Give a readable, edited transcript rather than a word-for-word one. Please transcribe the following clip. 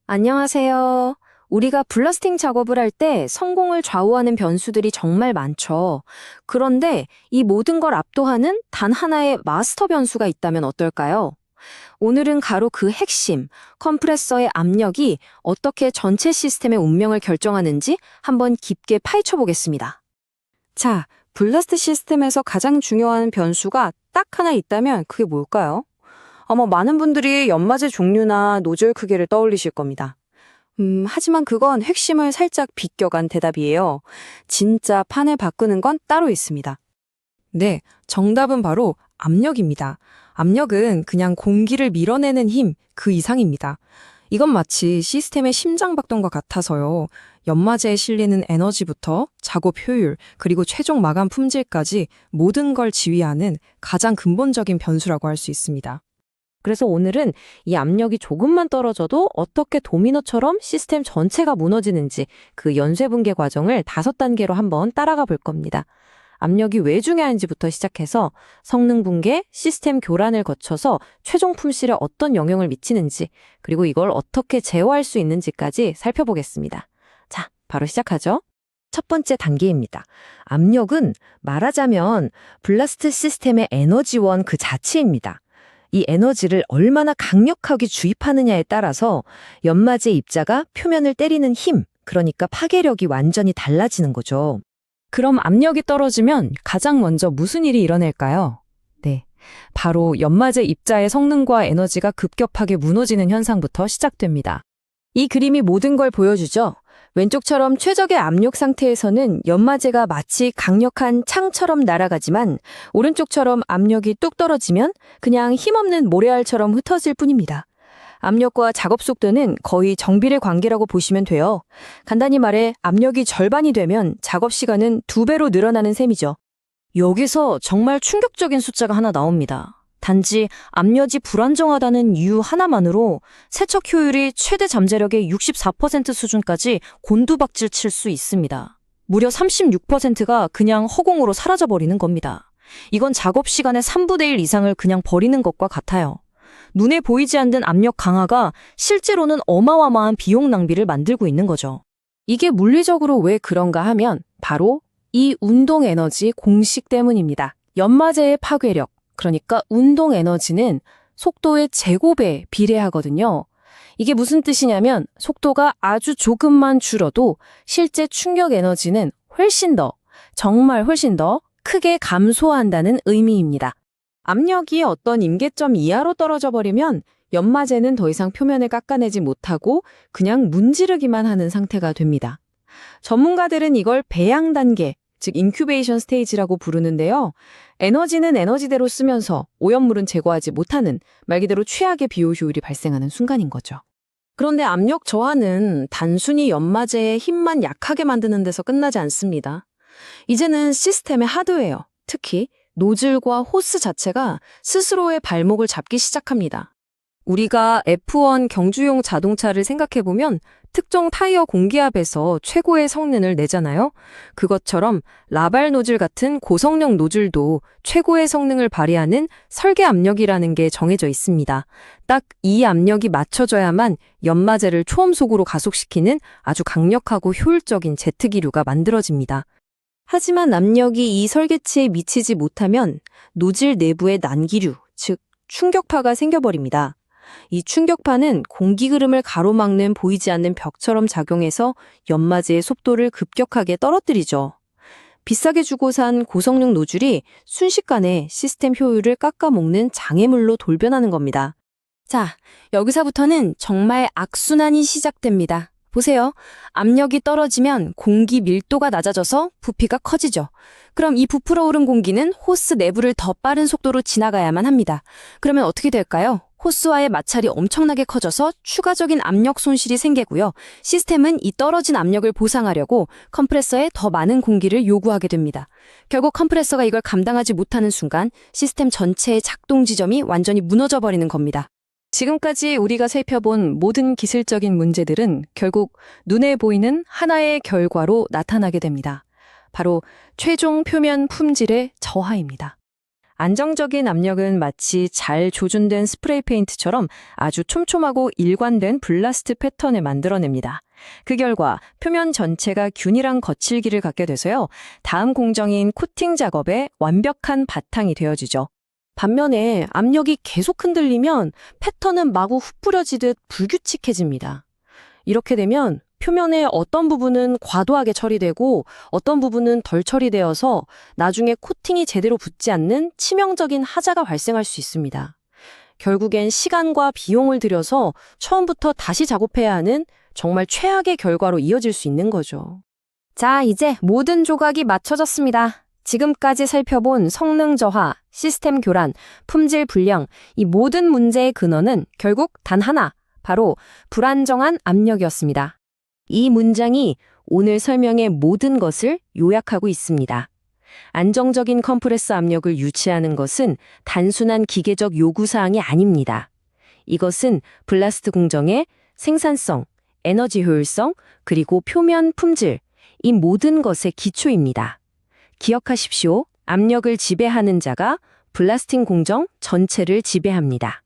안녕하세요. 우리가 블라스팅 작업을 할 때 성공을 좌우하는 변수들이 정말 많죠. 그런데 이 모든 걸 압도하는 단 하나의 마스터 변수가 있다면 어떨까요? 오늘은 바로 그 핵심, 컴프레서의 압력이 어떻게 전체 시스템의 운명을 결정하는지 한번 깊게 파헤쳐 보겠습니다. 자, 블라스트 시스템에서 가장 중요한 변수가 딱 하나 있다면 그게 뭘까요? 아마 많은 분들이 연마제 종류나 노즐 크기를 떠올리실 겁니다. 하지만 그건 핵심을 살짝 비껴간 대답이에요. 진짜 판을 바꾸는 건 따로 있습니다. 네, 정답은 바로 압력입니다. 압력은 그냥 공기를 밀어내는 힘, 그 이상입니다. 이건 마치 시스템의 심장박동과 같아서요. 연마제에 실리는 에너지부터 작업 효율, 그리고 최종 마감 품질까지 모든 걸 지휘하는 가장 근본적인 변수라고 할 수 있습니다. 그래서 오늘은 이 압력이 조금만 떨어져도 어떻게 도미노처럼 시스템 전체가 무너지는지 그 연쇄 붕괴 과정을 5단계로 한번 따라가 볼 겁니다. 압력이 왜 중요한지부터 시작해서 성능 붕괴, 시스템 교란을 거쳐서 최종 품질에 어떤 영향을 미치는지, 그리고 이걸 어떻게 제어할 수 있는지까지 살펴보겠습니다. 자, 바로 시작하죠. 첫 번째 단계입니다. 압력은 말하자면 블라스트 시스템의 에너지원 그 자체입니다. 이 에너지를 얼마나 강력하게 주입하느냐에 따라서 연마제 입자가 표면을 때리는 힘, 그러니까 파괴력이 완전히 달라지는 거죠. 그럼 압력이 떨어지면 가장 먼저 무슨 일이 일어날까요? 네, 바로 연마제 입자의 성능과 에너지가 급격하게 무너지는 현상부터 시작됩니다. 이 그림이 모든 걸 보여주죠. 왼쪽처럼 최적의 압력 상태에서는 연마제가 마치 강력한 창처럼 날아가지만 오른쪽처럼 압력이 뚝 떨어지면 그냥 힘없는 모래알처럼 흩어질 뿐입니다. 압력과 작업 속도는 거의 정비례 관계라고 보시면 돼요. 간단히 말해 압력이 절반이 되면 작업 시간은 2배로 늘어나는 셈이죠. 여기서 정말 충격적인 숫자가 하나 나옵니다. 단지 압력이 불안정하다는 이유 하나만으로 세척 효율이 최대 잠재력의 64% 수준까지 곤두박질 칠 수 있습니다. 무려 36%가 그냥 허공으로 사라져버리는 겁니다. 이건 작업 시간의 3분의 1 이상을 그냥 버리는 것과 같아요. 눈에 보이지 않는 압력 강화가 실제로는 어마어마한 비용 낭비를 만들고 있는 거죠. 이게 물리적으로 왜 그런가 하면 바로 이 운동 에너지 공식 때문입니다. 연마제의 파괴력, 그러니까 운동 에너지는 속도의 제곱에 비례하거든요. 이게 무슨 뜻이냐면 속도가 아주 조금만 줄어도 실제 충격 에너지는 정말 훨씬 더 크게 감소한다는 의미입니다. 압력이 어떤 임계점 이하로 떨어져 버리면 연마제는 더 이상 표면을 깎아내지 못하고 그냥 문지르기만 하는 상태가 됩니다. 전문가들은 이걸 배양 단계, 즉 인큐베이션 스테이지라고 부르는데요. 에너지는 에너지대로 쓰면서 오염물은 제거하지 못하는 말 그대로 최악의 비효 효율이 발생하는 순간인 거죠. 그런데 압력 저하는 단순히 연마제의 힘만 약하게 만드는 데서 끝나지 않습니다. 이제는 시스템의 하드웨어, 특히 노즐과 호스 자체가 스스로의 발목을 잡기 시작합니다. 우리가 F1 경주용 자동차를 생각해보면 특정 타이어 공기압에서 최고의 성능을 내잖아요. 그것처럼 라발 노즐 같은 고성능 노즐도 최고의 성능을 발휘하는 설계 압력이라는 게 정해져 있습니다. 딱 이 압력이 맞춰져야만 연마제를 초음속으로 가속시키는 아주 강력하고 효율적인 제트기류가 만들어집니다. 하지만 압력이 이 설계치에 미치지 못하면 노즐 내부에 난기류, 즉 충격파가 생겨버립니다. 이 충격파는 공기 흐름을 가로막는 보이지 않는 벽처럼 작용해서 연마제의 속도를 급격하게 떨어뜨리죠. 비싸게 주고 산 고성능 노즐이 순식간에 시스템 효율을 깎아먹는 장애물로 돌변하는 겁니다. 자, 여기서부터는 정말 악순환이 시작됩니다. 보세요. 압력이 떨어지면 공기 밀도가 낮아져서 부피가 커지죠. 그럼 이 부풀어 오른 공기는 호스 내부를 더 빠른 속도로 지나가야만 합니다. 그러면 어떻게 될까요? 호스와의 마찰이 엄청나게 커져서 추가적인 압력 손실이 생기고요. 시스템은 이 떨어진 압력을 보상하려고 컴프레서에 더 많은 공기를 요구하게 됩니다. 결국 컴프레서가 이걸 감당하지 못하는 순간 시스템 전체의 작동 지점이 완전히 무너져 버리는 겁니다. 지금까지 우리가 살펴본 모든 기술적인 문제들은 결국 눈에 보이는 하나의 결과로 나타나게 됩니다. 바로 최종 표면 품질의 저하입니다. 안정적인 압력은 마치 잘 조준된 스프레이 페인트처럼 아주 촘촘하고 일관된 블라스트 패턴을 만들어냅니다. 그 결과 표면 전체가 균일한 거칠기를 갖게 돼서요. 다음 공정인 코팅 작업에 완벽한 바탕이 되어지죠. 반면에 압력이 계속 흔들리면 패턴은 마구 흩뿌려지듯 불규칙해집니다. 이렇게 되면 표면의 어떤 부분은 과도하게 처리되고 어떤 부분은 덜 처리되어서 나중에 코팅이 제대로 붙지 않는 치명적인 하자가 발생할 수 있습니다. 결국엔 시간과 비용을 들여서 처음부터 다시 작업해야 하는 정말 최악의 결과로 이어질 수 있는 거죠. 자, 이제 모든 조각이 맞춰졌습니다. 지금까지 살펴본 성능 저하, 시스템 교란, 품질 불량, 이 모든 문제의 근원은 결국 단 하나, 바로 불안정한 압력이었습니다. 이 문장이 오늘 설명의 모든 것을 요약하고 있습니다. 안정적인 컴프레서 압력을 유지하는 것은 단순한 기계적 요구사항이 아닙니다. 이것은 블라스트 공정의 생산성, 에너지 효율성, 그리고 표면 품질, 이 모든 것의 기초입니다. 기억하십시오. 압력을 지배하는 자가 블라스팅 공정 전체를 지배합니다.